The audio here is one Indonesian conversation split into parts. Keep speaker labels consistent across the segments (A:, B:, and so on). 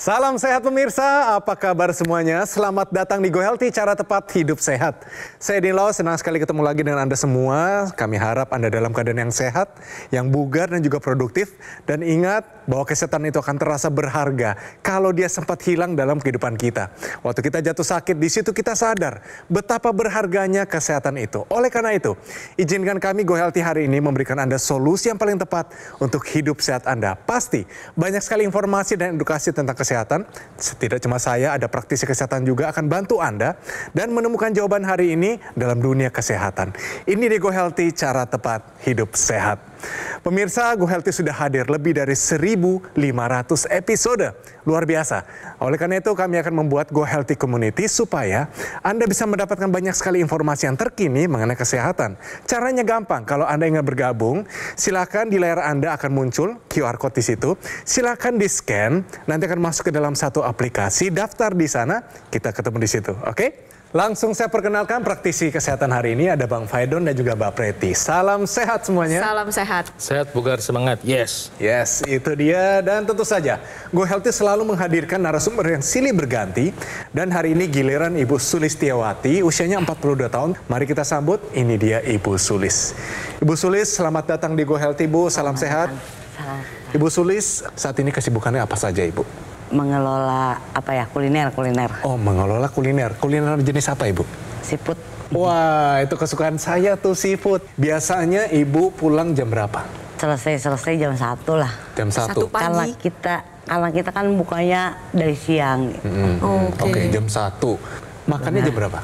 A: Salam sehat pemirsa, apa kabar semuanya? Selamat datang di Go Healthy, cara tepat hidup sehat. Saya Dino, senang sekali ketemu lagi dengan Anda semua. Kami harap Anda dalam keadaan yang sehat, yang bugar dan juga produktif. Dan ingat bahwa kesehatan itu akan terasa berharga kalau dia sempat hilang dalam kehidupan kita. Waktu kita jatuh sakit, di situ kita sadar betapa berharganya kesehatan itu. Oleh karena itu, izinkan kami Go Healthy hari ini memberikan Anda solusi yang paling tepat untuk hidup sehat Anda. Pasti banyak sekali informasi dan edukasi tentang kesehatan. Tidak cuma saya, ada praktisi kesehatan juga akan bantu Anda dan menemukan jawaban hari ini dalam dunia kesehatan. Ini di Go Healthy, cara tepat hidup sehat. Pemirsa, Go Healthy sudah hadir lebih dari 1.500 episode. Luar biasa. Oleh karena itu kami akan membuat Go Healthy Community supaya Anda bisa mendapatkan banyak sekali informasi yang terkini mengenai kesehatan. Caranya gampang. Kalau Anda ingin bergabung, silakan di layar Anda akan muncul QR code di situ. Silakan di-scan, nanti akan masuk ke dalam satu aplikasi, daftar di sana, kita ketemu di situ. Oke? Langsung saya perkenalkan praktisi kesehatan hari ini, ada Bang Faidon dan juga Mbak Preti. Salam sehat semuanya.
B: Salam sehat.
C: Sehat, bugar, semangat. Yes.
A: Yes, itu dia. Dan tentu saja, Go Healthy selalu menghadirkan narasumber yang silih berganti. Dan hari ini giliran Ibu Sulistiawati, usianya 42 tahun. Mari kita sambut, ini dia Ibu Sulis. Ibu Sulis, selamat datang di Go Healthy, Bu. Salam sehat. Ibu Sulis, saat ini kesibukannya apa saja, Ibu?
D: Mengelola kuliner.
A: Oh, mengelola kuliner. Kuliner jenis apa, Ibu?
D: Seafood.
A: Wah, itu kesukaan saya tuh, seafood. Biasanya Ibu pulang jam berapa?
D: Selesai jam 1 lah.
A: Jam 1
B: pagi.
D: Karena kita kan bukanya dari siang.
A: Oke, jam 1. Makannya jam berapa?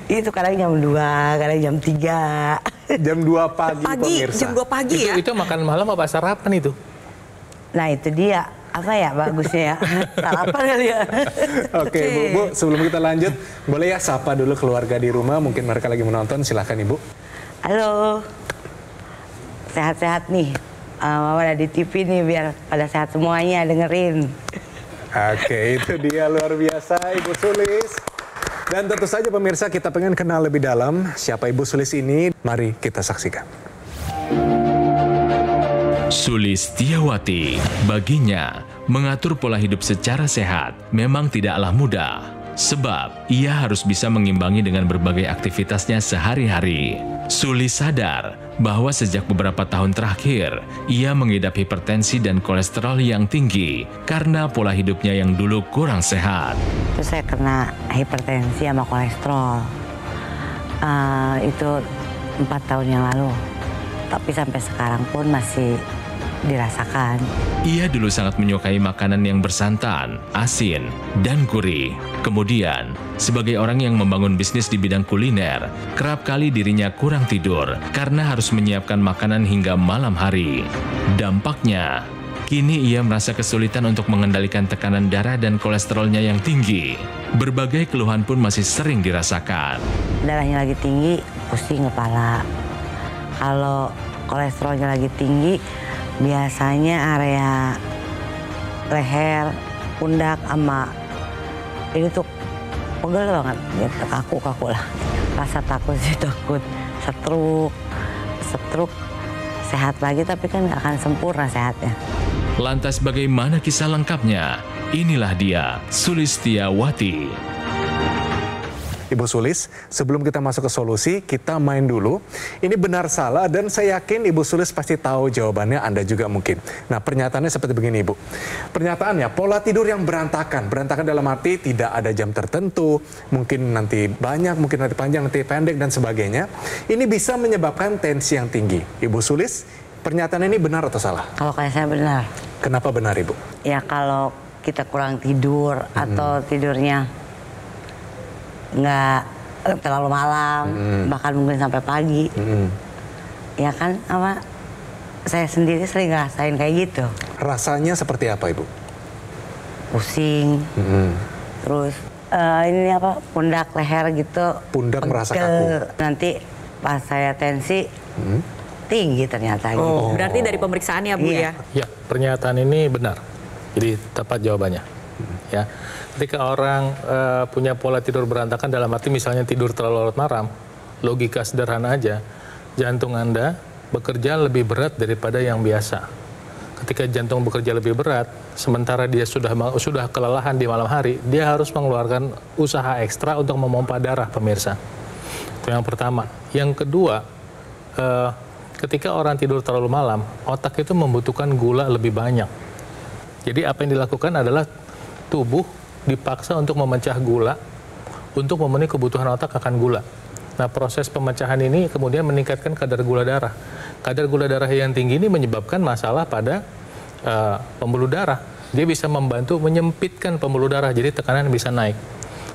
D: Itu kadang jam 2, kadang jam 3.
A: Jam 2 pagi, pemirsa.
B: Jam 2 pagi ya?
C: Itu makan malam apa sarapan itu?
D: Nah itu dia. Apa ya bagusnya ya? Sarapan kali ya.
A: Oke, Bu, sebelum kita lanjut, boleh ya sapa dulu keluarga di rumah, mungkin mereka lagi menonton, silakan Ibu.
D: Halo. Sehat-sehat nih. Mama ada di TV nih biar pada sehat semuanya dengerin.
A: Oke, itu dia luar biasa Ibu Sulis. Dan tentu saja pemirsa, kita pengen kenal lebih dalam siapa Ibu Sulis ini. Mari kita saksikan.
E: Sulistiawati, baginya mengatur pola hidup secara sehat memang tidaklah mudah, sebab ia harus bisa mengimbangi dengan berbagai aktivitasnya sehari-hari. Sulis sadar bahwa sejak beberapa tahun terakhir, ia mengidap hipertensi dan kolesterol yang tinggi karena pola hidupnya yang dulu kurang sehat.
D: Terus saya kena hipertensi sama kolesterol. Itu 4 tahun yang lalu. Tapi sampai sekarang pun masih dirasakan.
E: Ia dulu sangat menyukai makanan yang bersantan, asin, dan gurih. Kemudian, sebagai orang yang membangun bisnis di bidang kuliner, kerap kali dirinya kurang tidur karena harus menyiapkan makanan hingga malam hari. Dampaknya, kini ia merasa kesulitan untuk mengendalikan tekanan darah dan kolesterolnya yang tinggi. Berbagai keluhan pun masih sering dirasakan.
D: Darahnya lagi tinggi, pusing kepala. Kalau kolesterolnya lagi tinggi, biasanya area leher, pundak, sama ini tuh pegel banget, gitu, kaku lah. Rasa takut sih, takut stroke, sehat lagi tapi kan nggak akan sempurna sehatnya.
E: Lantas bagaimana kisah lengkapnya? Inilah dia, Sulistiawati.
A: Ibu Sulis, sebelum kita masuk ke solusi, kita main dulu. Ini benar salah dan saya yakin Ibu Sulis pasti tahu jawabannya, Anda juga mungkin. Nah, pernyataannya seperti begini, Ibu. Pernyataannya, pola tidur yang berantakan. Berantakan dalam arti tidak ada jam tertentu, mungkin nanti banyak, mungkin nanti panjang, nanti pendek, dan sebagainya. Ini bisa menyebabkan tensi yang tinggi. Ibu Sulis, pernyataan ini benar atau salah?
D: Kalau kayak saya benar.
A: Kenapa benar, Ibu?
D: Ya kalau kita kurang tidur atau tidurnya nggak terlalu malam, bahkan mungkin sampai pagi. Ya kan, saya sendiri sering ngerasain kayak gitu.
A: Rasanya seperti apa, Ibu?
D: Pusing, terus pundak, leher gitu.
A: Pundak merasa kaku.
D: Nanti pas saya tensi, tinggi ternyata.
B: Oh, berarti dari pemeriksaannya, Bu, ya?
C: Ya, pernyataan ini benar. Jadi tepat jawabannya. Ya, ketika orang punya pola tidur berantakan, dalam arti misalnya tidur terlalu larut malam, logika sederhana aja, jantung Anda bekerja lebih berat daripada yang biasa. ketika jantung bekerja lebih berat, sementara dia sudah kelelahan di malam hari, dia harus mengeluarkan usaha ekstra untuk memompa darah, pemirsa. Itu yang pertama. Yang kedua, ketika orang tidur terlalu malam, otak itu membutuhkan gula lebih banyak. Jadi apa yang dilakukan adalah tubuh dipaksa untuk memecah gula, untuk memenuhi kebutuhan otak akan gula. Nah, proses pemecahan ini kemudian meningkatkan kadar gula darah. Kadar gula darah yang tinggi ini menyebabkan masalah pada pembuluh darah. Dia bisa membantu menyempitkan pembuluh darah, jadi tekanan bisa naik.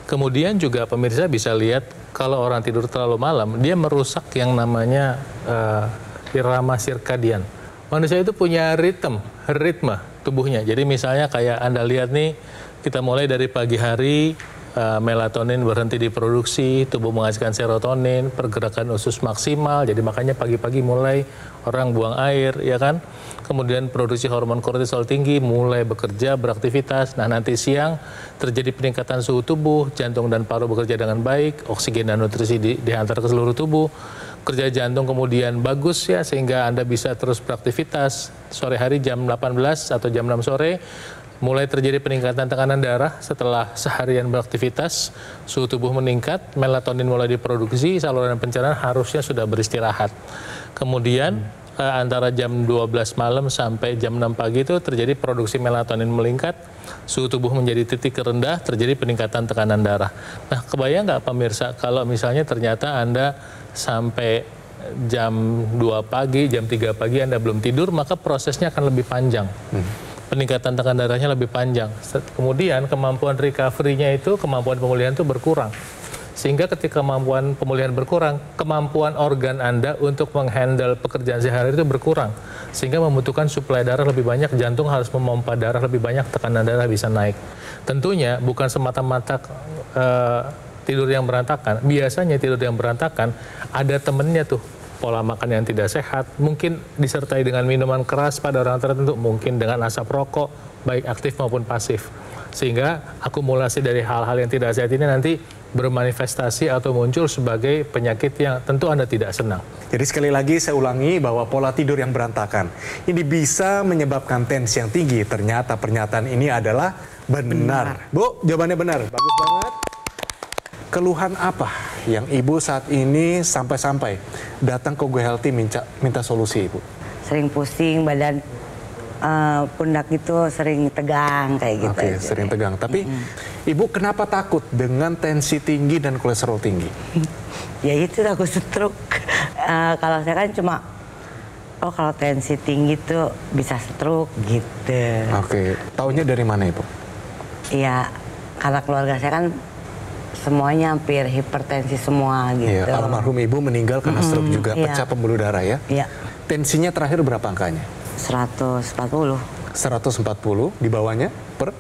C: Kemudian juga pemirsa bisa lihat kalau orang tidur terlalu malam, dia merusak yang namanya irama sirkadian. Manusia itu punya ritme tubuhnya. Jadi misalnya kayak Anda lihat nih, kita mulai dari pagi hari, melatonin berhenti diproduksi, tubuh menghasilkan serotonin, pergerakan usus maksimal, jadi makanya pagi-pagi mulai orang buang air, ya kan? Kemudian produksi hormon kortisol tinggi, mulai bekerja, beraktivitas. Nah, nanti siang terjadi peningkatan suhu tubuh, jantung dan paru bekerja dengan baik, oksigen dan nutrisi diantar ke seluruh tubuh, kerja jantung kemudian bagus ya, sehingga Anda bisa terus beraktivitas. Sore hari jam 18 atau jam 6 sore, mulai terjadi peningkatan tekanan darah setelah seharian beraktivitas, suhu tubuh meningkat, melatonin mulai diproduksi, saluran pencernaan harusnya sudah beristirahat. Kemudian antara jam 12 malam sampai jam 6 pagi itu terjadi produksi melatonin meningkat, suhu tubuh menjadi titik terendah, terjadi peningkatan tekanan darah. Nah, kebayang nggak pemirsa kalau misalnya ternyata Anda sampai jam 2 pagi, jam 3 pagi Anda belum tidur, maka prosesnya akan lebih panjang. Peningkatan tekanan darahnya lebih panjang. Kemudian kemampuan recovery-nya itu, kemampuan pemulihan itu berkurang. Sehingga ketika kemampuan pemulihan berkurang, kemampuan organ Anda untuk menghandle pekerjaan sehari-hari itu berkurang. Sehingga membutuhkan suplai darah lebih banyak, jantung harus memompa darah lebih banyak, tekanan darah bisa naik. Tentunya bukan semata-mata tidur yang berantakan. Biasanya tidur yang berantakan ada temennya tuh. Pola makan yang tidak sehat, mungkin disertai dengan minuman keras pada orang tertentu, mungkin dengan asap rokok, baik aktif maupun pasif. Sehingga akumulasi dari hal-hal yang tidak sehat ini nanti bermanifestasi atau muncul sebagai penyakit yang tentu Anda tidak senang.
A: Jadi sekali lagi saya ulangi bahwa pola tidur yang berantakan ini bisa menyebabkan tensi yang tinggi. Ternyata pernyataan ini adalah benar. Bu, jawabannya benar. Bagus banget. Keluhan apa yang Ibu saat ini sampai-sampai datang ke Go Healthy minta solusi, Ibu?
D: Sering pusing, badan pundak itu sering tegang kayak gitu.
A: Oke, sering tegang. Tapi Ibu kenapa takut dengan tensi tinggi dan kolesterol tinggi?
D: Ya itu takut stroke. Kalau saya kan cuma, kalau tensi tinggi tuh bisa stroke gitu.
A: Oke, taunya dari mana, Ibu?
D: Iya, karena keluarga saya kan semuanya hampir hipertensi semua gitu.
A: Iya, almarhum Ibu meninggal karena stroke juga,
D: iya.
A: pecah pembuluh darah ya?
D: Iya.
A: Tensinya terakhir berapa angkanya?
D: 140.
A: 140, di bawahnya per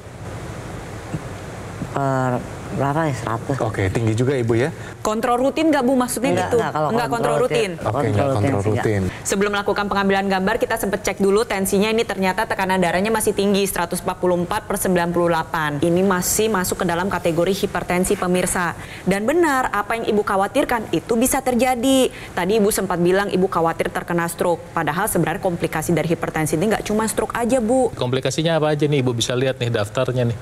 D: berapa ya, 100.
A: Oke, tinggi juga Ibu ya?
B: Kontrol rutin nggak Bu maksudnya gitu?
D: Enggak,
B: Kontrol rutin.
A: Oke, nggak kontrol rutin.
B: Sebelum melakukan pengambilan gambar, kita sempat cek dulu tensinya, ini ternyata tekanan darahnya masih tinggi, 144/98. Ini masih masuk ke dalam kategori hipertensi pemirsa. Dan benar, apa yang Ibu khawatirkan itu bisa terjadi. Tadi Ibu sempat bilang Ibu khawatir terkena stroke. Padahal sebenarnya komplikasi dari hipertensi ini nggak cuma stroke aja, Bu.
C: Komplikasinya apa aja nih, Ibu bisa lihat nih daftarnya nih.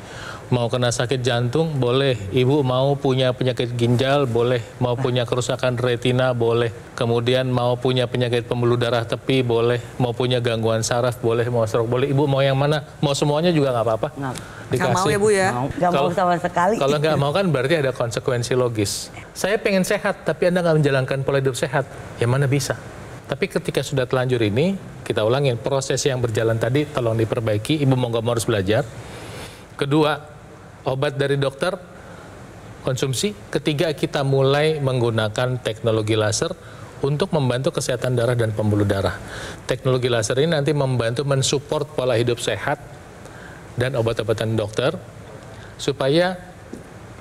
C: Mau kena sakit jantung, boleh. Ibu mau punya penyakit ginjal, boleh. Mau punya kerusakan retina, boleh. Kemudian mau punya penyakit pembuluh darah tepi, boleh. Mau punya gangguan saraf, boleh. Mau stroke, boleh. Ibu mau yang mana? Mau semuanya juga nggak apa-apa.
B: Nggak mau ya Bu ya?
D: Nggak mau sama sekali.
C: Kalau nggak mau kan berarti ada konsekuensi logis. Saya pengen sehat, tapi Anda nggak menjalankan pola hidup sehat. Ya mana bisa? Tapi ketika sudah telanjur ini, kita ulangin. Proses yang berjalan tadi, tolong diperbaiki. Ibu mau nggak mau harus belajar. Kedua, obat dari dokter, konsumsi. Ketiga, kita mulai menggunakan teknologi laser untuk membantu kesehatan darah dan pembuluh darah. Teknologi laser ini nanti membantu mensupport pola hidup sehat dan obat-obatan dokter supaya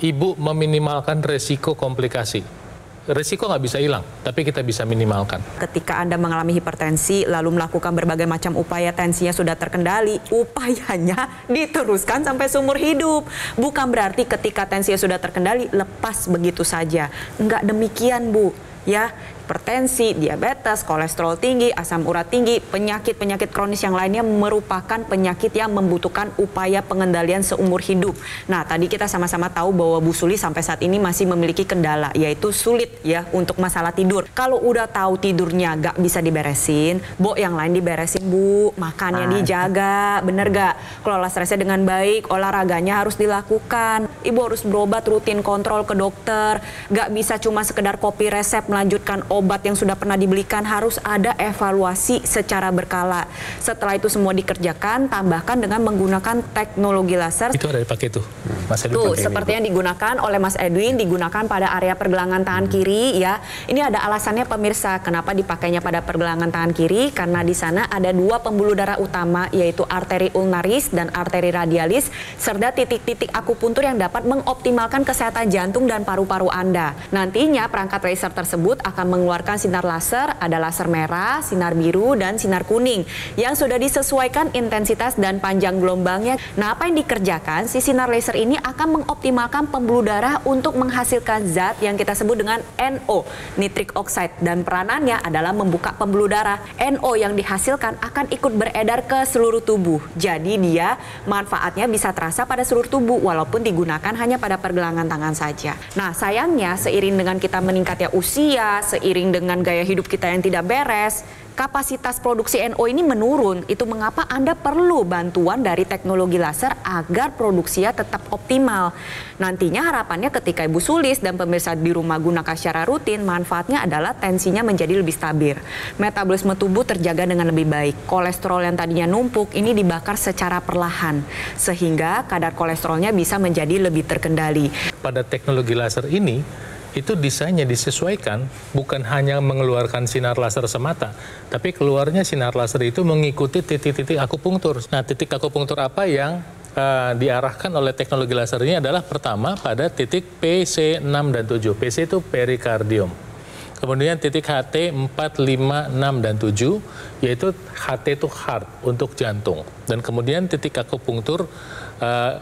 C: ibu meminimalkan resiko komplikasi. Risiko nggak bisa hilang, tapi kita bisa minimalkan.
B: Ketika Anda mengalami hipertensi, lalu melakukan berbagai macam upaya, tensinya sudah terkendali, upayanya diteruskan sampai seumur hidup. Bukan berarti ketika tensinya sudah terkendali, lepas begitu saja. Enggak demikian, Bu. Ya, hipertensi, diabetes, kolesterol tinggi, asam urat tinggi, penyakit-penyakit kronis yang lainnya merupakan penyakit yang membutuhkan upaya pengendalian seumur hidup. Nah, tadi kita sama-sama tahu bahwa Bu Suli sampai saat ini masih memiliki kendala, yaitu sulit ya untuk masalah tidur. Kalau udah tahu tidurnya gak bisa diberesin, Bu, yang lain diberesin, Bu. Makannya dijaga, bener gak? Kelola stresnya dengan baik, olahraganya harus dilakukan. Ibu harus berobat rutin, kontrol ke dokter. Gak bisa cuma sekedar copy resep melanjutkan obat yang sudah pernah dibelikan, harus ada evaluasi secara berkala. Setelah itu semua dikerjakan, tambahkan dengan menggunakan teknologi laser.
C: Itu ada dipakai tuh, Mas Edwin.
B: Tuh, seperti yang digunakan oleh Mas Edwin, digunakan pada area pergelangan tangan kiri ya. Ini ada alasannya pemirsa, kenapa dipakainya pada pergelangan tangan kiri? Karena di sana ada dua pembuluh darah utama, yaitu arteri ulnaris dan arteri radialis, serta titik-titik akupuntur yang dapat mengoptimalkan kesehatan jantung dan paru-paru Anda. Nantinya perangkat laser tersebut akan mengeluarkan sinar laser, ada laser merah, sinar biru, dan sinar kuning yang sudah disesuaikan intensitas dan panjang gelombangnya. Nah, apa yang dikerjakan? Si sinar laser ini akan mengoptimalkan pembuluh darah untuk menghasilkan zat yang kita sebut dengan NO, nitric oxide, dan peranannya adalah membuka pembuluh darah. NO yang dihasilkan akan ikut beredar ke seluruh tubuh. Jadi dia manfaatnya bisa terasa pada seluruh tubuh walaupun digunakan hanya pada pergelangan tangan saja. Nah, sayangnya seiring dengan kita meningkatnya usia, seiring dengan gaya hidup kita yang tidak beres, kapasitas produksi NO ini menurun. Itu mengapa Anda perlu bantuan dari teknologi laser agar produksinya tetap optimal. Nantinya harapannya ketika Ibu Sulis dan pemirsa di rumah gunakan secara rutin, manfaatnya adalah tensinya menjadi lebih stabil. Metabolisme tubuh terjaga dengan lebih baik. Kolesterol yang tadinya numpuk ini dibakar secara perlahan, sehingga kadar kolesterolnya bisa menjadi lebih terkendali.
C: Pada teknologi laser ini, itu desainnya disesuaikan, bukan hanya mengeluarkan sinar laser semata, tapi keluarnya sinar laser itu mengikuti titik-titik akupunktur. Nah, titik akupunktur apa yang diarahkan oleh teknologi laser ini adalah pertama pada titik PC 6 dan 7. PC itu perikardium. Kemudian titik HT 4, 5, 6, dan 7, yaitu HT itu heart, untuk jantung. Dan kemudian titik akupunktur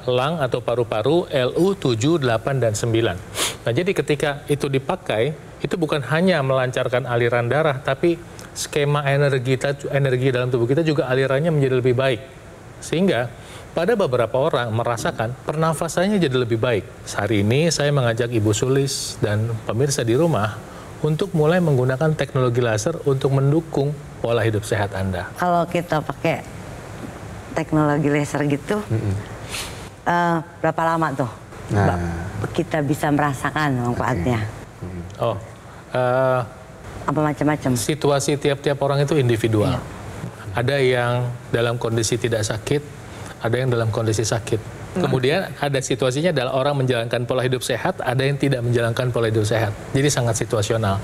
C: lung atau paru-paru LU 7, 8, dan 9. Nah, jadi ketika itu dipakai, itu bukan hanya melancarkan aliran darah, tapi skema energi dalam tubuh kita juga alirannya menjadi lebih baik. Sehingga pada beberapa orang merasakan pernafasannya jadi lebih baik. Hari ini saya mengajak Ibu Sulis dan pemirsa di rumah untuk mulai menggunakan teknologi laser untuk mendukung pola hidup sehat Anda.
D: Kalau kita pakai teknologi laser gitu, berapa lama tuh kita bisa merasakan manfaatnya? Apa macam-macam?
C: Situasi tiap-tiap orang itu individual.
D: Iya.
C: Ada yang dalam kondisi tidak sakit, ada yang dalam kondisi sakit. Kemudian ada situasinya adalah orang menjalankan pola hidup sehat, ada yang tidak menjalankan pola hidup sehat. Jadi sangat situasional.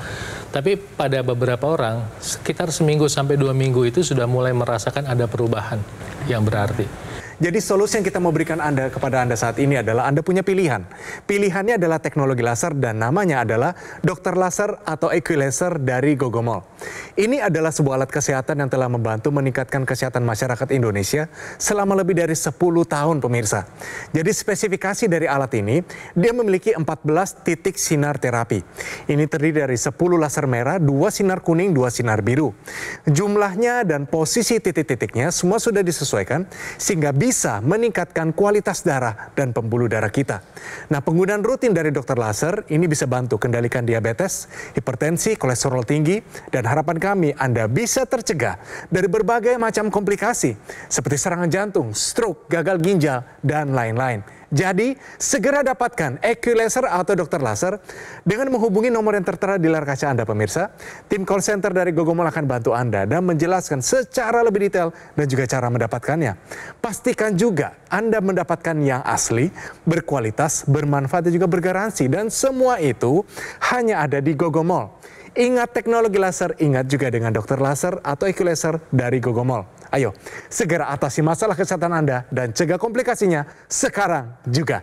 C: Tapi pada beberapa orang, sekitar seminggu sampai 2 minggu itu sudah mulai merasakan ada perubahan yang berarti.
A: Jadi solusi yang kita mau berikan kepada Anda saat ini adalah Anda punya pilihan. Pilihannya adalah teknologi laser dan namanya adalah Dokter Laser atau Equilaser dari Gogomol. Ini adalah sebuah alat kesehatan yang telah membantu meningkatkan kesehatan masyarakat Indonesia selama lebih dari 10 tahun, pemirsa. Jadi spesifikasi dari alat ini, dia memiliki 14 titik sinar terapi. Ini terdiri dari 10 laser merah, 2 sinar kuning, 2 sinar biru. Jumlahnya dan posisi titik-titiknya semua sudah disesuaikan sehingga bisa meningkatkan kualitas darah dan pembuluh darah kita. Nah, penggunaan rutin dari dokter laser ini bisa bantu kendalikan diabetes, hipertensi, kolesterol tinggi, dan harapan kami Anda bisa tercegah dari berbagai macam komplikasi seperti serangan jantung, stroke, gagal ginjal, dan lain-lain. Jadi, segera dapatkan Equilaser atau dokter laser dengan menghubungi nomor yang tertera di layar kaca Anda, pemirsa. Tim call center dari Gogomol akan bantu Anda dan menjelaskan secara lebih detail dan juga cara mendapatkannya. Pastikan juga Anda mendapatkan yang asli, berkualitas, bermanfaat, dan juga bergaransi. Dan semua itu hanya ada di Gogomol. Ingat teknologi laser, ingat juga dengan dokter laser atau Equilaser dari Gogomol. Ayo, segera atasi masalah kesehatan Anda dan cegah komplikasinya sekarang juga.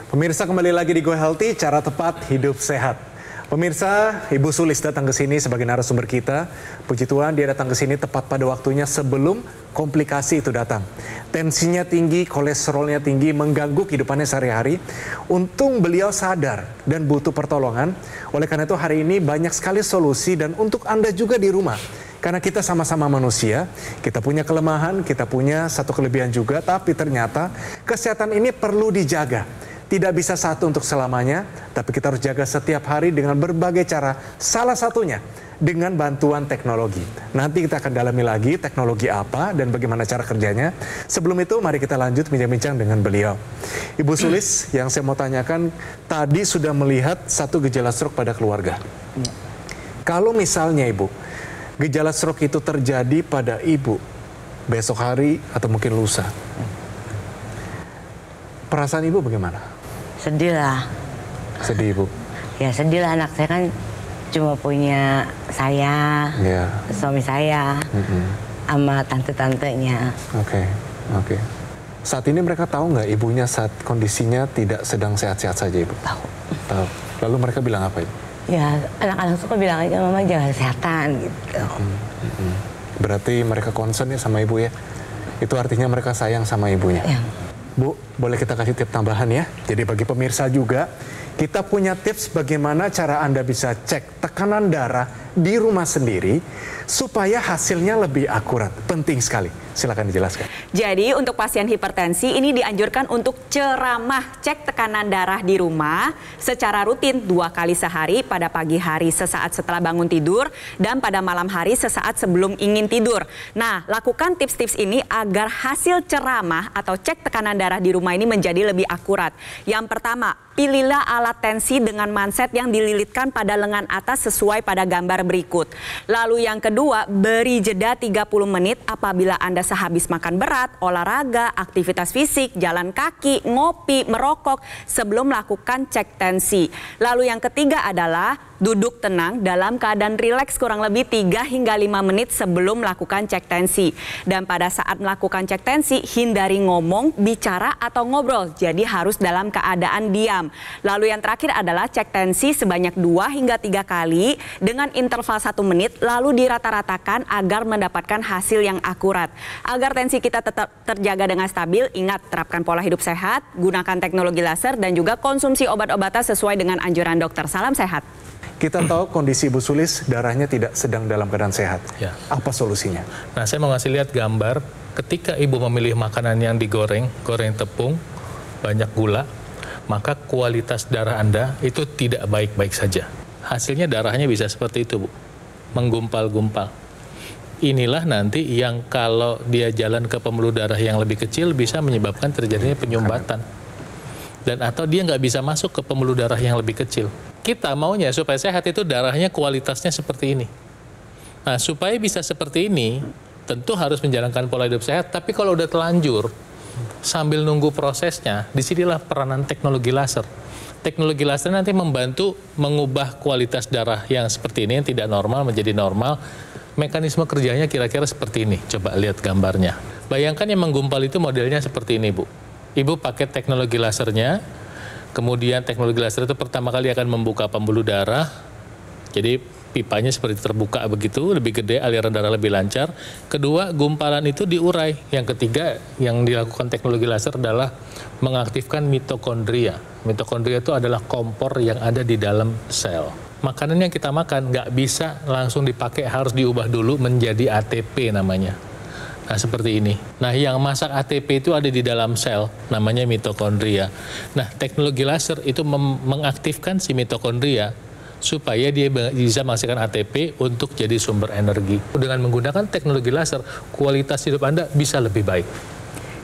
A: Pemirsa, kembali lagi di Go Healthy, cara tepat hidup sehat. Pemirsa, Ibu Sulis datang ke sini sebagai narasumber kita. Puji Tuhan dia datang ke sini tepat pada waktunya sebelum komplikasi itu datang. Tensinya tinggi, kolesterolnya tinggi, mengganggu kehidupannya sehari-hari. Untung beliau sadar dan butuh pertolongan. Oleh karena itu hari ini banyak sekali solusi dan untuk Anda juga di rumah. Karena kita sama-sama manusia, kita punya kelemahan, kita punya satu kelebihan juga, tapi ternyata kesehatan ini perlu dijaga. Tidak bisa satu untuk selamanya, tapi kita harus jaga setiap hari dengan berbagai cara. Salah satunya dengan bantuan teknologi. Nanti kita akan dalami lagi teknologi apa dan bagaimana cara kerjanya. Sebelum itu, mari kita lanjut bincang-bincang dengan beliau. Ibu Sulis, yang saya mau tanyakan, tadi sudah melihat satu gejala stroke pada keluarga. Kalau misalnya Ibu, gejala stroke itu terjadi pada Ibu besok hari atau mungkin lusa, perasaan Ibu bagaimana?
D: Sedih lah.
A: Sedih Ibu?
D: Ya sedih lah, anak saya kan cuma punya saya, suami saya, sama tante-tantenya.
A: Oke. Saat ini mereka tahu nggak ibunya saat kondisinya tidak sedang sehat-sehat saja Ibu? Tahu. Lalu mereka bilang apa Ibu?
D: Ya anak-anak suka bilang aja mama jaga kesehatan gitu.
A: Berarti mereka concern ya sama Ibu ya? Itu artinya mereka sayang sama ibunya.
D: Ya.
A: Bu, boleh kita kasih tips tambahan ya? Jadi bagi pemirsa juga, kita punya tips bagaimana cara Anda bisa cek tekanan darah di rumah sendiri supaya hasilnya lebih akurat. Penting sekali. Silakan dijelaskan.
B: Jadi untuk pasien hipertensi ini dianjurkan untuk ceramah cek tekanan darah di rumah secara rutin 2 kali sehari, pada pagi hari sesaat setelah bangun tidur dan pada malam hari sesaat sebelum ingin tidur. Nah, lakukan tips-tips ini agar hasil ceramah atau cek tekanan darah di rumah ini menjadi lebih akurat. Yang pertama, pilihlah alat tensi dengan manset yang dililitkan pada lengan atas sesuai pada gambar berikut. Lalu yang kedua, beri jeda 30 menit apabila Anda sehabis makan berat, olahraga, aktivitas fisik, jalan kaki, ngopi, merokok sebelum melakukan cek tensi. Lalu yang ketiga adalah duduk tenang dalam keadaan rileks kurang lebih 3 hingga 5 menit sebelum melakukan cek tensi. Dan pada saat melakukan cek tensi, hindari ngomong, bicara, atau ngobrol. Jadi harus dalam keadaan diam. Lalu yang terakhir adalah cek tensi sebanyak 2 hingga 3 kali dengan interval 1 menit, lalu dirata-ratakan agar mendapatkan hasil yang akurat. Agar tensi kita tetap terjaga dengan stabil, ingat terapkan pola hidup sehat, gunakan teknologi laser, dan juga konsumsi obat-obatan sesuai dengan anjuran dokter. Salam sehat.
A: Kita tahu kondisi Ibu Sulis darahnya tidak sedang dalam keadaan sehat.
C: Ya.
A: Apa solusinya?
C: Nah, saya mau ngasih lihat gambar ketika Ibu memilih makanan yang digoreng, goreng tepung, banyak gula, maka kualitas darah Anda itu tidak baik-baik saja. Hasilnya darahnya bisa seperti itu, Bu. Menggumpal-gumpal. Inilah nanti yang kalau dia jalan ke pembuluh darah yang lebih kecil bisa menyebabkan terjadinya penyumbatan. Dan atau dia nggak bisa masuk ke pembuluh darah yang lebih kecil. Kita maunya supaya sehat itu darahnya kualitasnya seperti ini. Nah, supaya bisa seperti ini, tentu harus menjalankan pola hidup sehat. Tapi kalau udah telanjur, sambil nunggu prosesnya, disinilah peranan teknologi laser. Teknologi laser nanti membantu mengubah kualitas darah yang seperti ini, yang tidak normal menjadi normal. Mekanisme kerjanya kira-kira seperti ini. Coba lihat gambarnya. Bayangkan yang menggumpal itu modelnya seperti ini, Bu. Ibu pakai teknologi lasernya, kemudian teknologi laser itu pertama kali akan membuka pembuluh darah. Jadi pipanya seperti terbuka begitu, lebih gede, aliran darah lebih lancar. Kedua, gumpalan itu diurai. Yang ketiga, yang dilakukan teknologi laser adalah mengaktifkan mitokondria. Mitokondria itu adalah kompor yang ada di dalam sel. Makanan yang kita makan nggak bisa langsung dipakai, harus diubah dulu menjadi ATP namanya. Nah, seperti ini. Nah, yang masak ATP itu ada di dalam sel, namanya mitokondria. Nah, teknologi laser itu mengaktifkan si mitokondria supaya dia bisa menghasilkan ATP untuk jadi sumber energi. Dengan menggunakan teknologi laser, kualitas hidup Anda bisa lebih baik.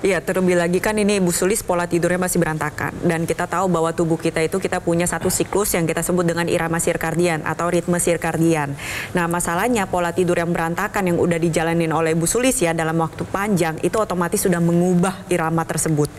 B: Iya, terlebih lagi kan ini Ibu Sulis pola tidurnya masih berantakan. Dan kita tahu bahwa tubuh kita itu kita punya satu siklus yang kita sebut dengan irama sirkadian atau ritme sirkadian. Nah, masalahnya pola tidur yang berantakan yang udah dijalanin oleh Ibu Sulis ya dalam waktu panjang itu otomatis sudah mengubah irama tersebut.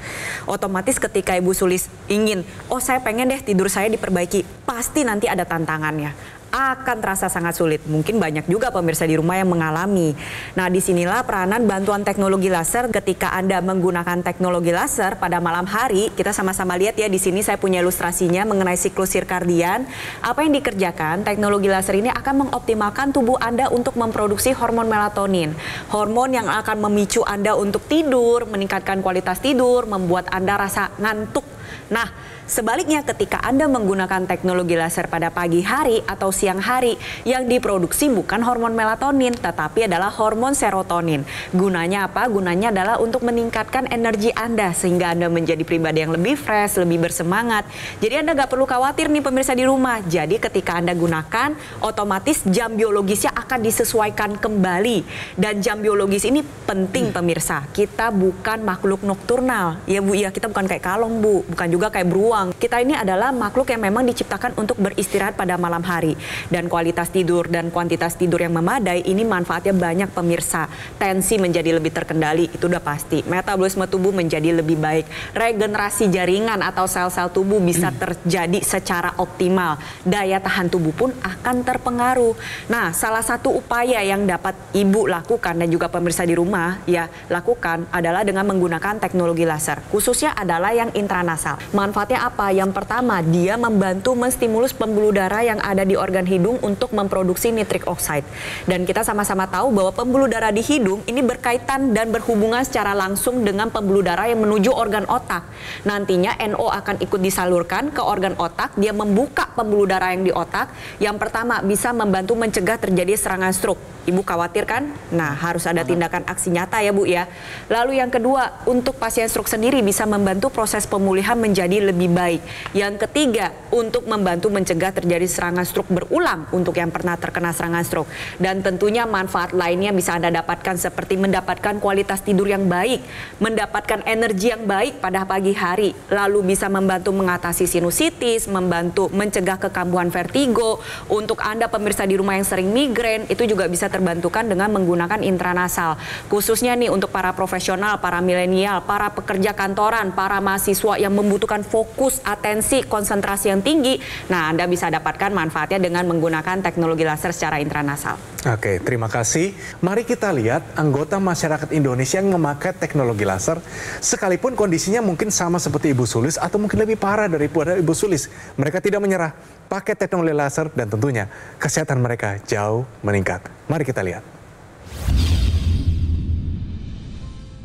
B: Otomatis ketika Ibu Sulis ingin, oh saya pengen deh tidur saya diperbaiki, pasti nanti ada tantangannya. akan terasa sangat sulit. Mungkin banyak juga pemirsa di rumah yang mengalami. Nah, disinilah peranan bantuan teknologi laser. Ketika Anda menggunakan teknologi laser pada malam hari, kita sama-sama lihat ya, di sini saya punya ilustrasinya mengenai siklus sirkadian. Apa yang dikerjakan, teknologi laser ini akan mengoptimalkan tubuh Anda untuk memproduksi hormon melatonin. Hormon yang akan memicu Anda untuk tidur, meningkatkan kualitas tidur, membuat Anda rasa ngantuk. Nah, sebaliknya ketika Anda menggunakan teknologi laser pada pagi hari atau siang hari, yang diproduksi bukan hormon melatonin, tetapi adalah hormon serotonin. Gunanya apa? Gunanya adalah untuk meningkatkan energi Anda, sehingga Anda menjadi pribadi yang lebih fresh, lebih bersemangat. Jadi Anda nggak perlu khawatir nih pemirsa di rumah. Jadi ketika Anda gunakan, otomatis jam biologisnya akan disesuaikan kembali. Dan jam biologis ini penting pemirsa. Kita bukan makhluk nokturnal. Ya Bu, ya kita bukan kayak kalong Bu, bukan juga kayak beruang. Kita ini adalah makhluk yang memang diciptakan untuk beristirahat pada malam hari. Dan kualitas tidur dan kuantitas tidur yang memadai ini manfaatnya banyak pemirsa. Tensi menjadi lebih terkendali, itu udah pasti. Metabolisme tubuh menjadi lebih baik. Regenerasi jaringan atau sel-sel tubuh bisa terjadi secara optimal. Daya tahan tubuh pun akan terpengaruh. Nah, salah satu upaya yang dapat Ibu lakukan dan juga pemirsa di rumah ya lakukan adalah dengan menggunakan teknologi laser. Khususnya adalah yang intranasal. Manfaatnya apa? Yang pertama, dia membantu menstimulus pembuluh darah yang ada di organ hidung untuk memproduksi nitric oxide. Dan kita sama-sama tahu bahwa pembuluh darah di hidung ini berkaitan dan berhubungan secara langsung dengan pembuluh darah yang menuju organ otak. Nantinya NO akan ikut disalurkan ke organ otak, dia membuka pembuluh darah yang di otak. Yang pertama, bisa membantu mencegah terjadi serangan stroke. Ibu khawatir kan? Nah, harus ada tindakan aksi nyata ya Bu ya. Lalu yang kedua, untuk pasien stroke sendiri bisa membantu proses pemulihan menjadi lebih baik. Yang ketiga, untuk membantu mencegah terjadi serangan stroke berulang untuk yang pernah terkena serangan stroke. Dan tentunya manfaat lainnya bisa Anda dapatkan seperti mendapatkan kualitas tidur yang baik, mendapatkan energi yang baik pada pagi hari, lalu bisa membantu mengatasi sinusitis, membantu mencegah kekambuhan vertigo. Untuk Anda pemirsa di rumah yang sering migrain, itu juga bisa terbantukan dengan menggunakan intranasal. Khususnya nih untuk para profesional, para milenial, para pekerja kantoran, para mahasiswa yang membutuhkan fokus, atensi, konsentrasi yang tinggi. Nah, Anda bisa dapatkan manfaatnya dengan menggunakan teknologi laser secara intranasal.
A: Oke, terima kasih. Mari kita lihat anggota masyarakat Indonesia yang memakai teknologi laser, sekalipun kondisinya mungkin sama seperti Ibu Sulis atau mungkin lebih parah daripada Ibu Sulis. Mereka tidak menyerah, pakai teknologi laser dan tentunya kesehatan mereka jauh meningkat. Mari kita lihat.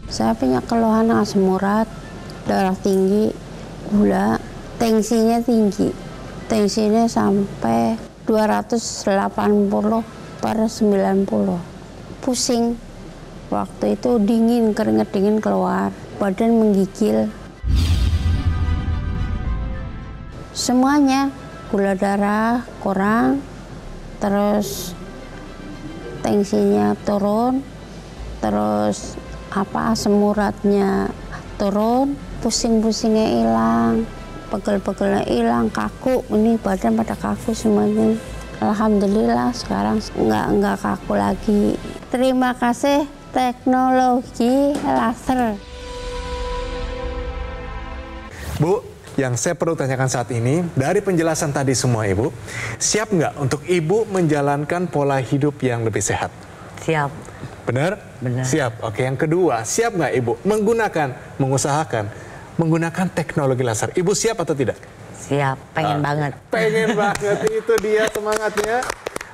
F: Saya punya keluhan asam urat, darah tinggi, gula, tensinya tinggi. Tensinya sampai 280 per 90. Pusing. Waktu itu dingin, keringat dingin keluar, badan menggigil. Semuanya, gula darah kurang, terus tensinya turun, terus asam uratnya turun, pusing-pusingnya hilang, pegel-pegelnya hilang, kaku, ini badan pada kaku semuanya. Alhamdulillah sekarang nggak kaku lagi. Terima kasih teknologi laser.
A: Bu, yang saya perlu tanyakan saat ini, dari penjelasan tadi semua Ibu, siap nggak untuk Ibu menjalankan pola hidup yang lebih sehat?
D: Siap.
A: Benar?
D: Benar.
A: Siap. Oke, yang kedua, siap nggak Ibu mengusahakan menggunakan teknologi laser? Ibu siap atau tidak?
D: Siap, pengen banget.
A: Pengen banget, itu dia semangatnya.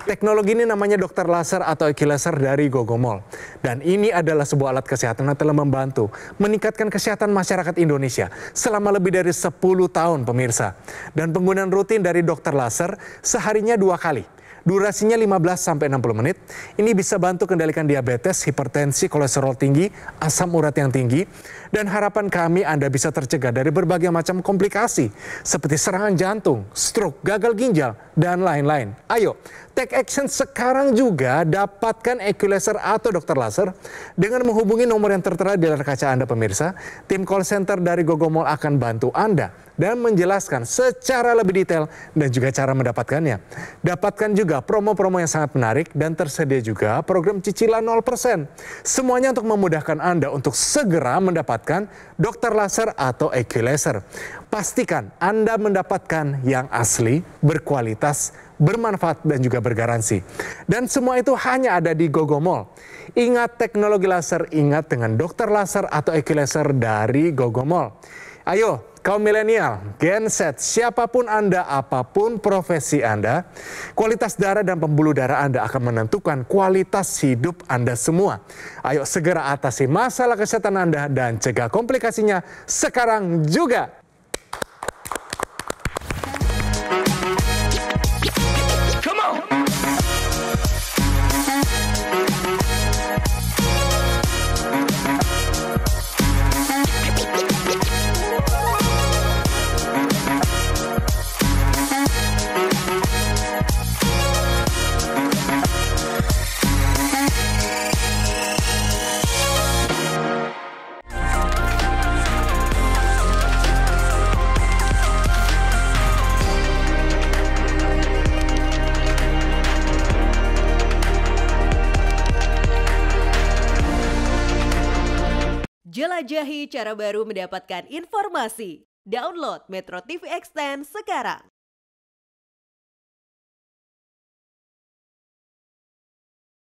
A: Teknologi ini namanya dokter laser atau Equilaser dari Gogomol. Dan ini adalah sebuah alat kesehatan yang telah membantu meningkatkan kesehatan masyarakat Indonesia selama lebih dari 10 tahun pemirsa. Dan penggunaan rutin dari dokter laser seharinya 2 kali. Durasinya 15-60 menit. Ini bisa bantu kendalikan diabetes, hipertensi, kolesterol tinggi, asam urat yang tinggi. Dan harapan kami Anda bisa tercegah dari berbagai macam komplikasi seperti serangan jantung, stroke, gagal ginjal, dan lain-lain. Ayo, take action sekarang juga, dapatkan Equilaser atau dokter laser dengan menghubungi nomor yang tertera di layar kaca Anda pemirsa. Tim call center dari Gogomol akan bantu Anda dan menjelaskan secara lebih detail dan juga cara mendapatkannya. Dapatkan juga promo-promo yang sangat menarik dan tersedia juga program cicilan 0%. Semuanya untuk memudahkan Anda untuk segera mendapatkan dokter laser atau Equilaser. Pastikan Anda mendapatkan yang asli, berkualitas, bermanfaat dan juga bergaransi. Dan semua itu hanya ada di Gogo Mall. Ingat teknologi laser, ingat dengan dokter laser atau EQ Laser dari Gogo Mall. Ayo, kaum milenial, Gen Z, siapapun Anda, apapun profesi Anda, kualitas darah dan pembuluh darah Anda akan menentukan kualitas hidup Anda semua. Ayo segera atasi masalah kesehatan Anda dan cegah komplikasinya sekarang juga.
G: Jelajahi cara baru mendapatkan informasi. Download Metro TV Extend sekarang.